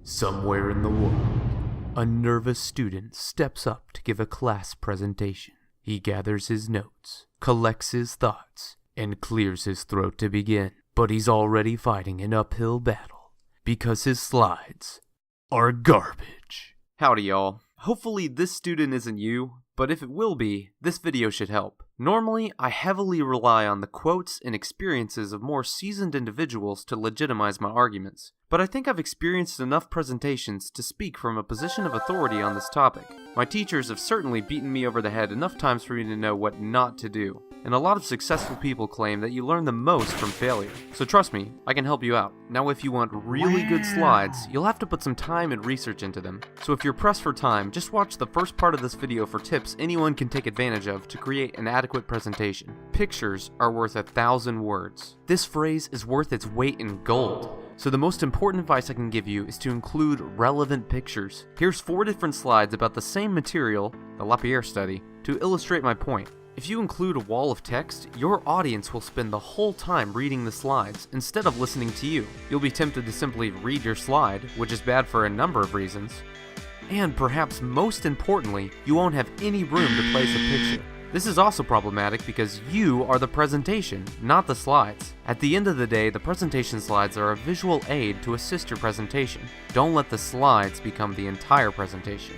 Somewhere in the world, a nervous student steps up to give a class presentation. He gathers his notes, collects his thoughts, and clears his throat to begin. But he's already fighting an uphill battle, because his slides are garbage. Howdy y'all. Hopefully this student isn't you, but if it will be, this video should help. Normally, I heavily rely on the quotes and experiences of more seasoned individuals to legitimize my arguments, but I think I've experienced enough presentations to speak from a position of authority on this topic. My teachers have certainly beaten me over the head enough times for me to know what not to do, and a lot of successful people claim that you learn the most from failure. So trust me, I can help you out. Now if you want really good slides, you'll have to put some time and research into them. So if you're pressed for time, just watch the first part of this video for tips anyone can take advantage of to create an adequate presentation. Pictures are worth 1,000 words. This phrase is worth its weight in gold. So the most important advice I can give you is to include relevant pictures. Here's 4 different slides about the same material, the Lapierre study, to illustrate my point. If you include a wall of text, your audience will spend the whole time reading the slides instead of listening to you. You'll be tempted to simply read your slide, which is bad for a number of reasons. And perhaps most importantly, you won't have any room to place a picture. This is also problematic because you are the presentation, not the slides. At the end of the day, the presentation slides are a visual aid to assist your presentation. Don't let the slides become the entire presentation.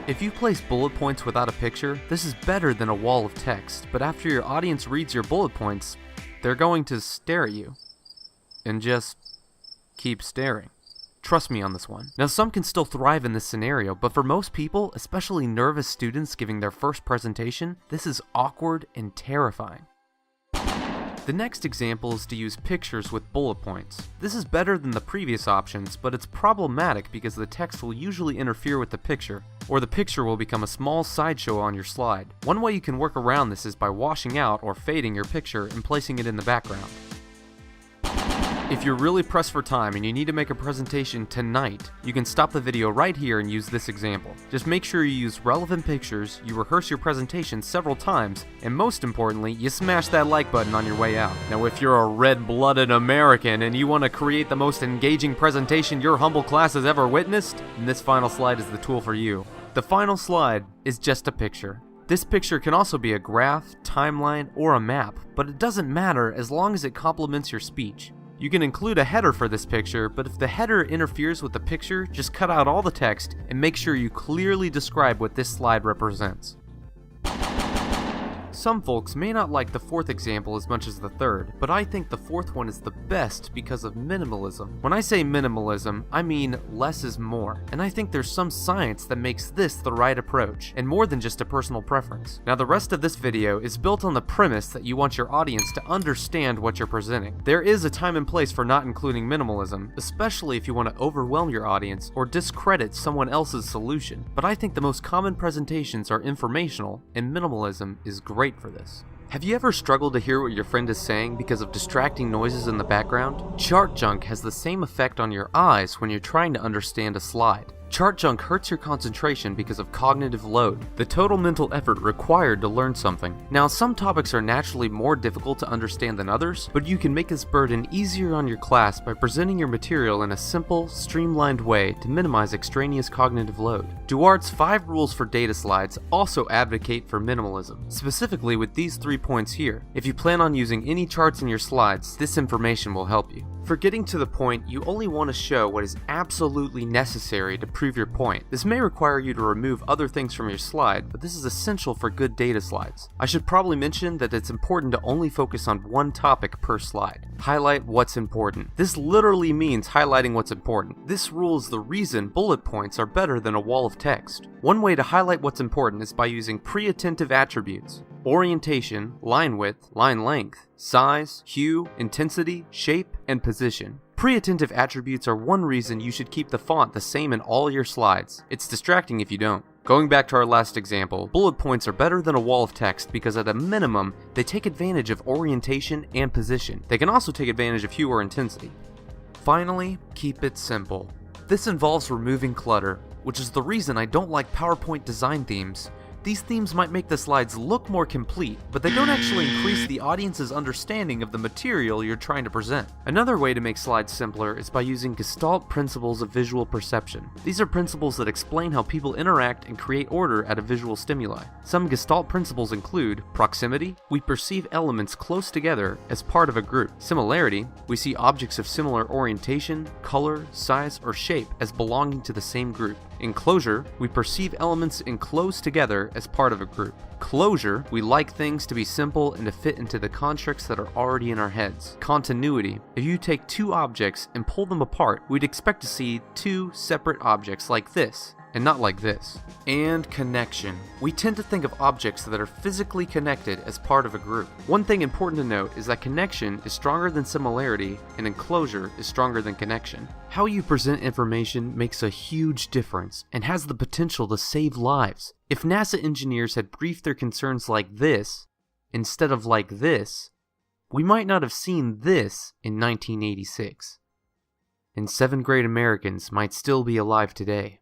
If you place bullet points without a picture, this is better than a wall of text, but after your audience reads your bullet points, they're going to stare at you. And just keep staring. Trust me on this one. Now some can still thrive in this scenario, but for most people, especially nervous students giving their first presentation, this is awkward and terrifying. The next example is to use pictures with bullet points. This is better than the previous options, but it's problematic because the text will usually interfere with the picture, or the picture will become a small sideshow on your slide. One way you can work around this is by washing out or fading your picture and placing it in the background. If you're really pressed for time and you need to make a presentation tonight, you can stop the video right here and use this example. Just make sure you use relevant pictures, you rehearse your presentation several times, and most importantly, you smash that like button on your way out. Now if you're a red-blooded American and you want to create the most engaging presentation your humble class has ever witnessed, then this final slide is the tool for you. The final slide is just a picture. This picture can also be a graph, timeline, or a map, but it doesn't matter as long as it complements your speech. You can include a header for this picture, but if the header interferes with the picture, just cut out all the text and make sure you clearly describe what this slide represents. Some folks may not like the fourth example as much as the third, but I think the fourth one is the best because of minimalism. When I say minimalism, I mean less is more, and I think there's some science that makes this the right approach, and more than just a personal preference. Now the rest of this video is built on the premise that you want your audience to understand what you're presenting. There is a time and place for not including minimalism, especially if you want to overwhelm your audience or discredit someone else's solution, but I think the most common presentations are informational, and minimalism is great for this. Have you ever struggled to hear what your friend is saying because of distracting noises in the background? Chart junk has the same effect on your eyes when you're trying to understand a slide. Chart junk hurts your concentration because of cognitive load, the total mental effort required to learn something. Now, some topics are naturally more difficult to understand than others, but you can make this burden easier on your class by presenting your material in a simple, streamlined way to minimize extraneous cognitive load. Duarte's 5 rules for data slides also advocate for minimalism, specifically with these 3 points here. If you plan on using any charts in your slides, this information will help you. For getting to the point, you only want to show what is absolutely necessary to prove your point. This may require you to remove other things from your slide, but this is essential for good data slides. I should probably mention that it's important to only focus on one topic per slide. Highlight what's important. This literally means highlighting what's important. This rule is the reason bullet points are better than a wall of text. One way to highlight what's important is by using pre-attentive attributes. Orientation, line width, line length, size, hue, intensity, shape, and position. Pre-attentive attributes are one reason you should keep the font the same in all your slides. It's distracting if you don't. Going back to our last example, bullet points are better than a wall of text because at a minimum, they take advantage of orientation and position. They can also take advantage of hue or intensity. Finally, keep it simple. This involves removing clutter, which is the reason I don't like PowerPoint design themes. These themes might make the slides look more complete, but they don't actually increase the audience's understanding of the material you're trying to present. Another way to make slides simpler is by using Gestalt Principles of visual perception. These are principles that explain how people interact and create order at a visual stimuli. Some Gestalt principles include proximity. We perceive elements close together as part of a group. Similarity. We see objects of similar orientation, color, size, or shape as belonging to the same group. Enclosure. We perceive elements enclosed together as part of a group. Closure. We like things to be simple and to fit into the constructs that are already in our heads. Continuity. If you take two objects and pull them apart, we'd expect to see two separate objects like this, and not like this. And connection. We tend to think of objects that are physically connected as part of a group. One thing important to note is that connection is stronger than similarity, and enclosure is stronger than connection. How you present information makes a huge difference and has the potential to save lives. If NASA engineers had briefed their concerns like this, instead of like this, we might not have seen this in 1986. And 7th grade Americans might still be alive today.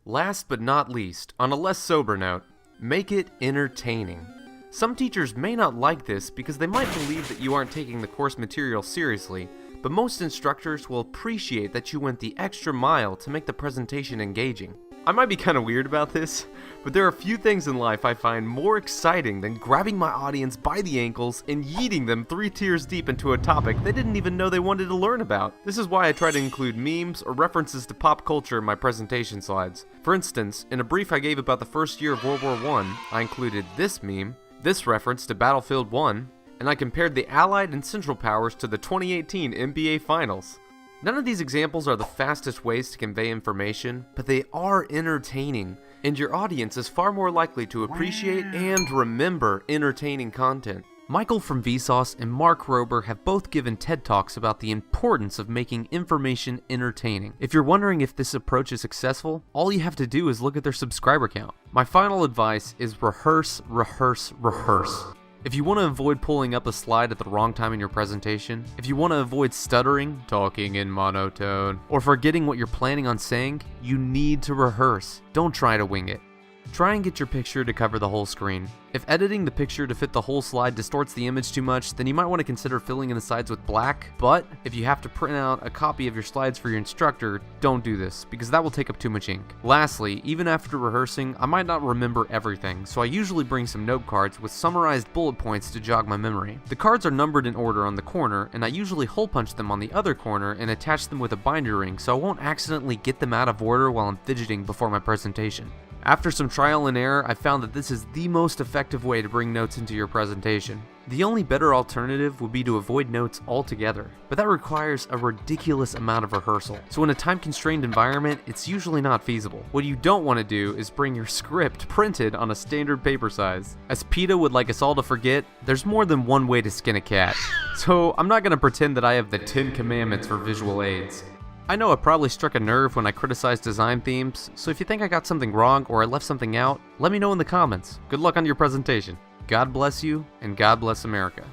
Last but not least, on a less sober note, make it entertaining. Some teachers may not like this because they might believe that you aren't taking the course material seriously, but most instructors will appreciate that you went the extra mile to make the presentation engaging. I might be kind of weird about this, but there are few things in life I find more exciting than grabbing my audience by the ankles and yeeting them 3 tiers deep into a topic they didn't even know they wanted to learn about. This is why I try to include memes or references to pop culture in my presentation slides. For instance, in a brief I gave about the first year of World War I included this meme, this reference to Battlefield 1, and I compared the Allied and Central Powers to the 2018 NBA Finals. None of these examples are the fastest ways to convey information, but they are entertaining, and your audience is far more likely to appreciate and remember entertaining content. Michael from Vsauce and Mark Rober have both given TED Talks about the importance of making information entertaining. If you're wondering if this approach is successful, all you have to do is look at their subscriber count. My final advice is rehearse, rehearse, rehearse. If you want to avoid pulling up a slide at the wrong time in your presentation, if you want to avoid stuttering, talking in monotone, or forgetting what you're planning on saying, you need to rehearse. Don't try to wing it. Try and get your picture to cover the whole screen. If editing the picture to fit the whole slide distorts the image too much, then you might want to consider filling in the sides with black, but if you have to print out a copy of your slides for your instructor, don't do this, because that will take up too much ink. Lastly, even after rehearsing, I might not remember everything, so I usually bring some note cards with summarized bullet points to jog my memory. The cards are numbered in order on the corner, and I usually hole punch them on the other corner and attach them with a binder ring so I won't accidentally get them out of order while I'm fidgeting before my presentation. After some trial and error, I found that this is the most effective way to bring notes into your presentation. The only better alternative would be to avoid notes altogether, but that requires a ridiculous amount of rehearsal. So in a time-constrained environment, it's usually not feasible. What you don't want to do is bring your script printed on a standard paper size. As PETA would like us all to forget, there's more than one way to skin a cat. So I'm not going to pretend that I have the 10 commandments for visual aids. I know I probably struck a nerve when I criticized design themes, so if you think I got something wrong or I left something out, let me know in the comments. Good luck on your presentation. God bless you, and God bless America.